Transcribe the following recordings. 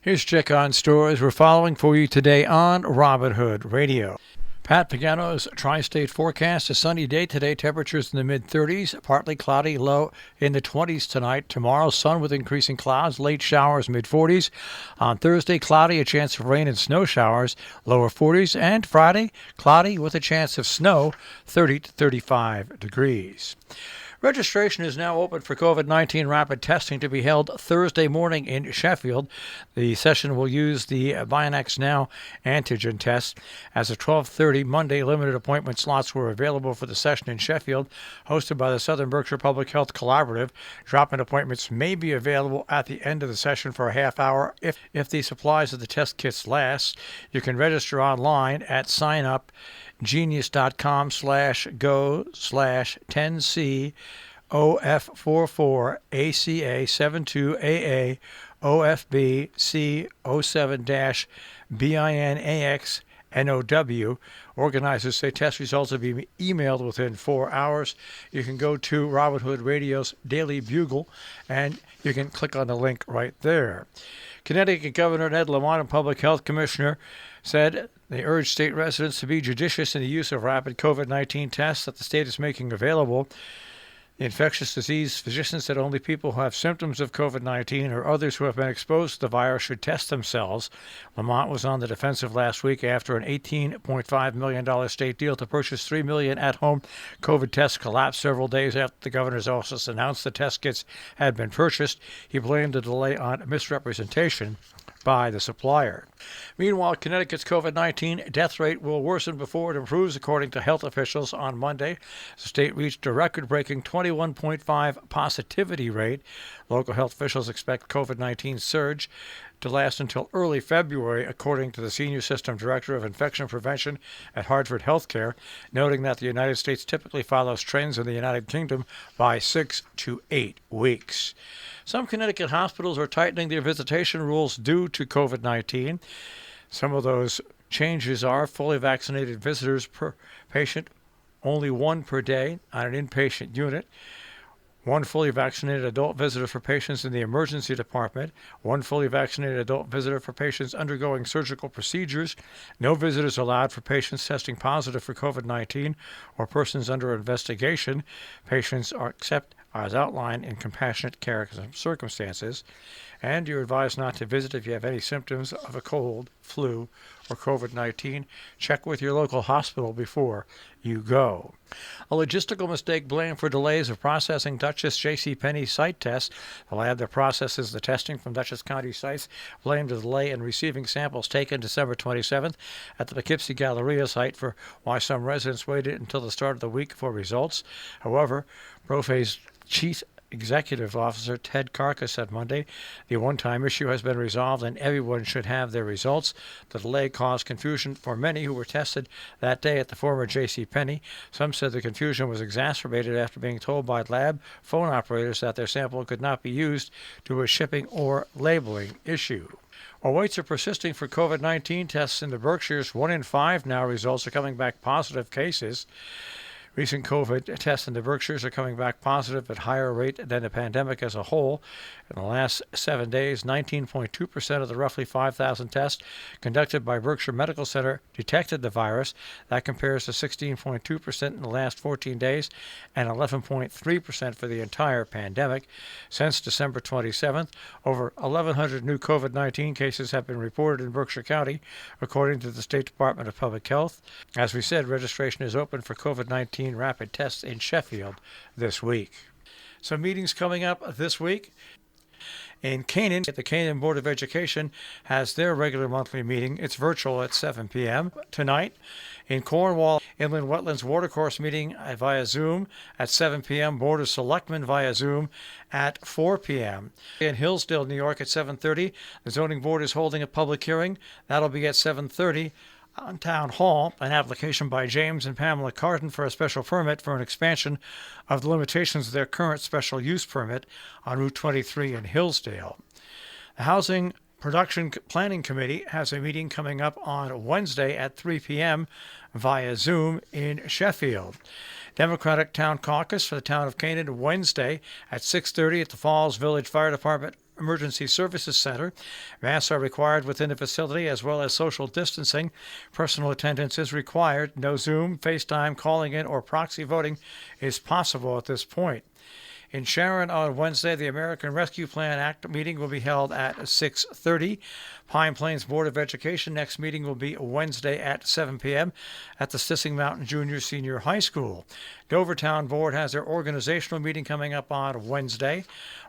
Here's check on stories we're following for you today on Whdd Radio. Pat Pagano's tri-state forecast: a sunny day today, temperatures in the mid-30s, partly cloudy, low in the 20s tonight. Tomorrow, sun with increasing clouds, late showers, mid-40s. On Thursday, cloudy, a chance of rain and snow showers, lower 40s. And Friday, cloudy with a chance of snow, 30 to 35 degrees. Registration is now open for COVID-19 rapid testing to be held Thursday morning in Sheffield. The session will use the Bionex Now antigen test. As of 12:30 Monday, limited appointment slots were available for the session in Sheffield, hosted by the Southern Berkshire Public Health Collaborative. Drop-in appointments may be available at the end of the session for a half hour if the supplies of the test kits last. You can register online at signupgenius.com/go/10C OF44 ACA 72 AA OFB C07-BINAX NOW. Organizers say test results will be emailed within 4 hours. You can go to Whdd Radio's Daily Bugle and you can click on the link right there. Connecticut Governor Ned Lamont and Public Health Commissioner said they urged state residents to be judicious in the use of rapid COVID-19 tests that the state is making available. The infectious disease physician said only people who have symptoms of COVID-19 or others who have been exposed to the virus should test themselves. Lamont was on the defensive last week after an $18.5 million state deal to purchase 3 million at-home COVID tests collapsed several days after the governor's office announced the test kits had been purchased. He blamed the delay on misrepresentation by the supplier. Meanwhile, Connecticut's COVID-19 death rate will worsen before it improves, according to health officials on Monday. The state reached a record-breaking 21.5 positivity rate. Local health officials expect COVID-19 surge to last until early February, according to the Senior System Director of Infection Prevention at Hartford Healthcare, noting that the United States typically follows trends in the United Kingdom by 6 to 8 weeks. Some Connecticut hospitals are tightening their visitation rules due to COVID-19. Some of those changes are fully vaccinated visitors per patient, only one per day on an inpatient unit. One fully vaccinated adult visitor for patients in the emergency department. One fully vaccinated adult visitor for patients undergoing surgical procedures. No visitors allowed for patients testing positive for COVID-19 or persons under investigation. Patients are except as outlined in compassionate care circumstances. And you're advised not to visit if you have any symptoms of a cold, flu, or COVID-19. Check with your local hospital before you go. A logistical mistake blamed for delays of processing Dutchess JCPenney site tests. The lab that processes the testing from Dutchess County sites blamed a delay in receiving samples taken December 27th at the Poughkeepsie Galleria site for why some residents waited until the start of the week for results. However, Profay's Chief Executive Officer Ted Carcass said Monday the one-time issue has been resolved and everyone should have their results. The delay caused confusion for many who were tested that day at the former JCPenney. Some said the confusion was exacerbated after being told by lab phone operators that their sample could not be used due to a shipping or labeling issue. While waits are persisting for COVID-19 tests in the Berkshires, 1 in 5 now results are coming back positive cases. Recent COVID tests in the Berkshires are coming back positive at higher rate than the pandemic as a whole. In the last 7 days, 19.2% of the roughly 5,000 tests conducted by Berkshire Medical Center detected the virus. That compares to 16.2% in the last 14 days and 11.3% for the entire pandemic. Since December 27th, over 1,100 new COVID-19 cases have been reported in Berkshire County, according to the State Department of Public Health. As we said, registration is open for COVID-19 rapid tests in Sheffield this week. Some meetings coming up this week. In Canaan, the Canaan Board of Education has their regular monthly meeting. It's virtual at 7 p.m. tonight. In Cornwall, Inland Wetlands Watercourse meeting via Zoom at 7 p.m. Board of Selectmen via Zoom at 4 p.m. In Hillsdale, New York at 7:30, the Zoning Board is holding a public hearing. That'll be at 7:30. On Town Hall, an application by James and Pamela Carton for a special permit for an expansion of the limitations of their current special use permit on Route 23 in Hillsdale. The Housing Production Planning Committee has a meeting coming up on Wednesday at 3 p.m. via Zoom in Sheffield. Democratic Town Caucus for the town of Canaan Wednesday at 6:30 at the Falls Village Fire Department Emergency Services Center. Masks are required within the facility as well as social distancing. Personal attendance is required. No Zoom, FaceTime, calling in, or proxy voting is possible at this point. In Sharon on Wednesday, the American Rescue Plan Act meeting will be held at 6:30. Pine Plains Board of Education next meeting will be Wednesday at 7 p.m. at the Stissing Mountain Junior Senior High School. Dover Town Board has their organizational meeting coming up on Wednesday.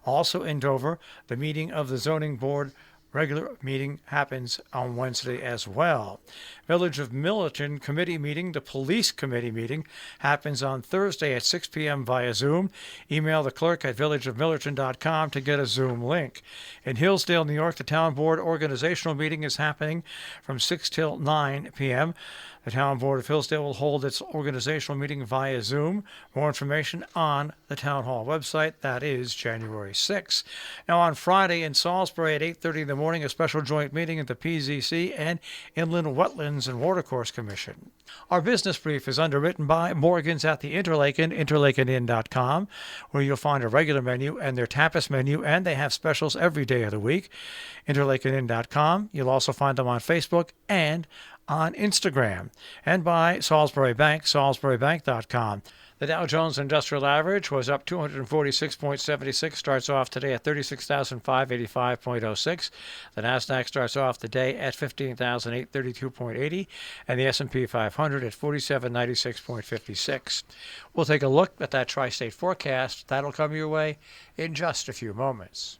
Also in Dover, the meeting of the Zoning Board regular meeting happens on Wednesday as well. Village of Millerton committee meeting, the police committee meeting, happens on Thursday at 6 p.m. via Zoom. Email the clerk at villageofmillerton.com to get a Zoom link. In Hillsdale, New York, the town board organizational meeting is happening from 6 till 9 p.m. The Town Board of Hillsdale will hold its organizational meeting via Zoom. More information on the Town Hall website. That is January 6th. Now on Friday in Salisbury at 8:30 in the morning, a special joint meeting at the PZC and Inland Wetlands and Watercourse Commission. Our business brief is underwritten by Morgan's at the Interlaken, interlakenin.com, where you'll find a regular menu and their tapas menu, and they have specials every day of the week. Interlakenin.com. You'll also find them on Facebook and on Instagram, and by Salisbury Bank, salisburybank.com. The Dow Jones Industrial Average was up 246.76, starts off today at 36,585.06. The Nasdaq starts off the day at 15,832.80, and the S&P 500 at 4796.56. We'll take a look at that tri-state forecast. That'll come your way in just a few moments.